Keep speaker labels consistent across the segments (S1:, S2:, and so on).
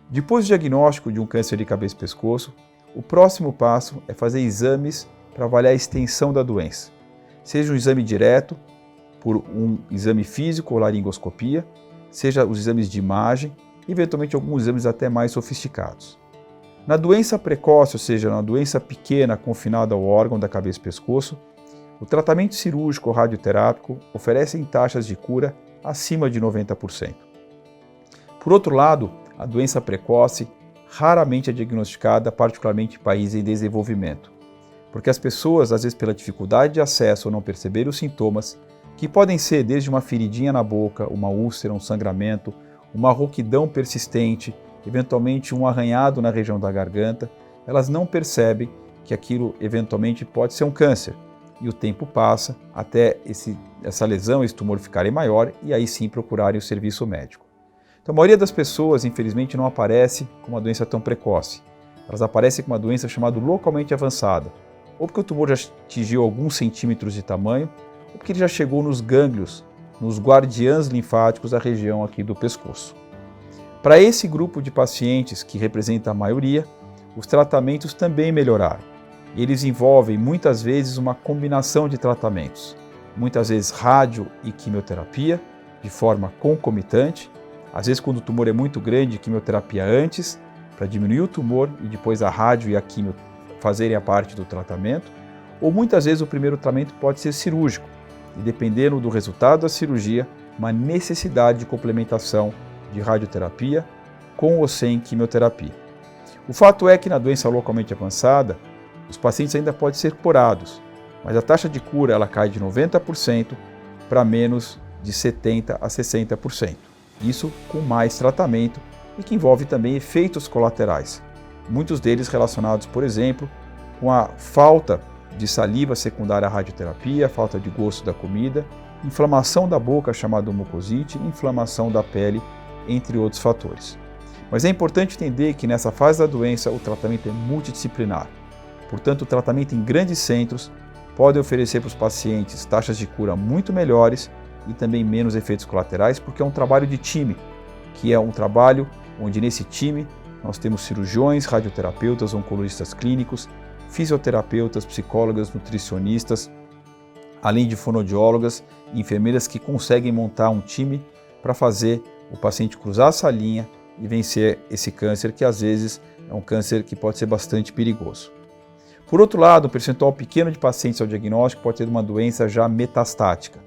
S1: Depois do diagnóstico de um câncer de cabeça e pescoço, o próximo passo é fazer exames para avaliar a extensão da doença. Seja um exame direto, por um exame físico ou laringoscopia, seja os exames de imagem, eventualmente alguns exames até mais sofisticados. Na doença precoce, ou seja, na doença pequena confinada ao órgão da cabeça e pescoço, o tratamento cirúrgico ou radioterápico oferece taxas de cura acima de 90%. Por outro lado, a doença precoce raramente é diagnosticada, particularmente em países em desenvolvimento, porque as pessoas, às vezes pela dificuldade de acesso ou não perceber os sintomas, que podem ser desde uma feridinha na boca, uma úlcera, um sangramento, uma rouquidão persistente, eventualmente um arranhado na região da garganta, elas não percebem que aquilo eventualmente pode ser um câncer. E o tempo passa até essa lesão, esse tumor ficarem maior e aí sim procurarem o serviço médico. Então, a maioria das pessoas, infelizmente, não aparece com uma doença tão precoce. Elas aparecem com uma doença chamada localmente avançada, ou porque o tumor já atingiu alguns centímetros de tamanho, ou porque ele já chegou nos gânglios, nos guardiãs linfáticos da região aqui do pescoço. Para esse grupo de pacientes, que representa a maioria, os tratamentos também melhoraram. Eles envolvem muitas vezes uma combinação de tratamentos, muitas vezes rádio e quimioterapia, de forma concomitante, às vezes quando o tumor é muito grande, quimioterapia antes, para diminuir o tumor e depois a rádio e a quimio fazerem a parte do tratamento, ou muitas vezes o primeiro tratamento pode ser cirúrgico, e dependendo do resultado da cirurgia, uma necessidade de complementação de radioterapia com ou sem quimioterapia. O fato é que na doença localmente avançada, os pacientes ainda podem ser curados, mas a taxa de cura ela cai de 90% para menos de 70% a 60%. Isso com mais tratamento e que envolve também efeitos colaterais, muitos deles relacionados, por exemplo, com a falta de saliva secundária à radioterapia, falta de gosto da comida, inflamação da boca chamada mucosite, inflamação da pele, entre outros fatores. Mas é importante entender que nessa fase da doença o tratamento é multidisciplinar. Portanto, o tratamento em grandes centros pode oferecer para os pacientes taxas de cura muito melhores e também menos efeitos colaterais, porque é um trabalho de time, que é um trabalho onde nesse time nós temos cirurgiões, radioterapeutas, oncologistas clínicos, fisioterapeutas, psicólogas, nutricionistas, além de fonoaudiólogas e enfermeiras que conseguem montar um time para fazer o paciente cruzar essa linha e vencer esse câncer, que às vezes é um câncer que pode ser bastante perigoso. Por outro lado, um percentual pequeno de pacientes ao diagnóstico pode ter uma doença já metastática.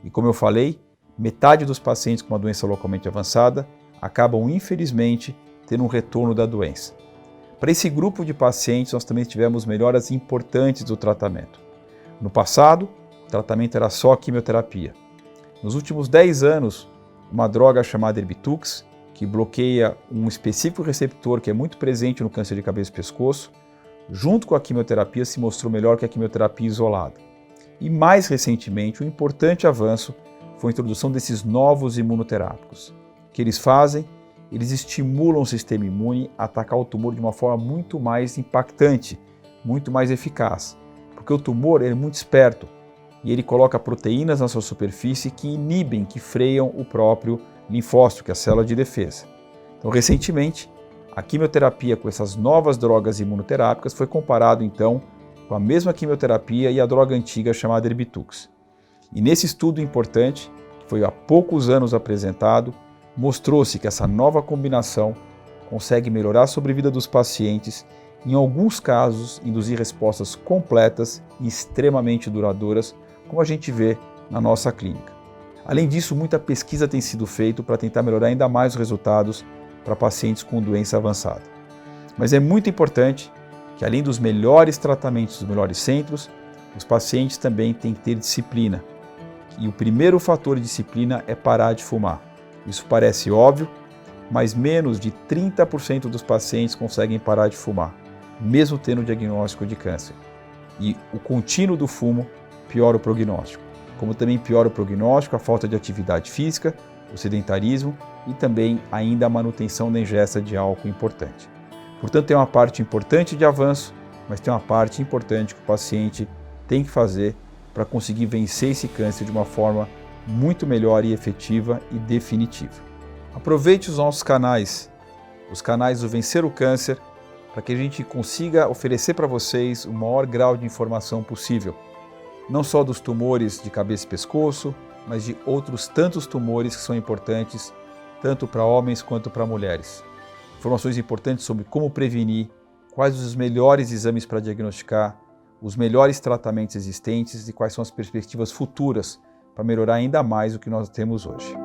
S1: E como eu falei, metade dos pacientes com uma doença localmente avançada acabam, infelizmente, tendo um retorno da doença. Para esse grupo de pacientes, nós também tivemos melhoras importantes do tratamento. No passado, o tratamento era só quimioterapia. Nos últimos 10 anos, uma droga chamada Erbitux, que bloqueia um específico receptor que é muito presente no câncer de cabeça e pescoço, junto com a quimioterapia se mostrou melhor que a quimioterapia isolada. E mais recentemente, um importante avanço foi a introdução desses novos imunoterápicos. O que eles fazem? Eles estimulam o sistema imune a atacar o tumor de uma forma muito mais impactante, muito mais eficaz. Porque o tumor é muito esperto e ele coloca proteínas na sua superfície que inibem, que freiam o próprio linfócito, que é a célula de defesa. Então, recentemente, a quimioterapia com essas novas drogas imunoterápicas foi comparado então com a mesma quimioterapia e a droga antiga chamada Erbitux. E nesse estudo importante, que foi há poucos anos apresentado, mostrou-se que essa nova combinação consegue melhorar a sobrevida dos pacientes, em alguns casos induzir respostas completas e extremamente duradouras, como a gente vê na nossa clínica. Além disso, muita pesquisa tem sido feita para tentar melhorar ainda mais os resultados para pacientes com doença avançada. Mas é muito importante que, além dos melhores tratamentos dos melhores centros, os pacientes também têm que ter disciplina. E o primeiro fator de disciplina é parar de fumar. Isso parece óbvio, mas menos de 30% dos pacientes conseguem parar de fumar, mesmo tendo o diagnóstico de câncer. E o contínuo do fumo piora o prognóstico, como também piora o prognóstico a falta de atividade física, o sedentarismo e também ainda a manutenção da ingesta de álcool importante. Portanto, tem uma parte importante de avanço, mas tem uma parte importante que o paciente tem que fazer para conseguir vencer esse câncer de uma forma muito melhor e efetiva e definitiva. Aproveite os nossos canais os canais do Vencer o Câncer, para que a gente consiga oferecer para vocês o maior grau de informação possível, não só dos tumores de cabeça e pescoço, mas de outros tantos tumores que são importantes, tanto para homens quanto para mulheres. Informações importantes sobre como prevenir, quais os melhores exames para diagnosticar, os melhores tratamentos existentes e quais são as perspectivas futuras para melhorar ainda mais o que nós temos hoje.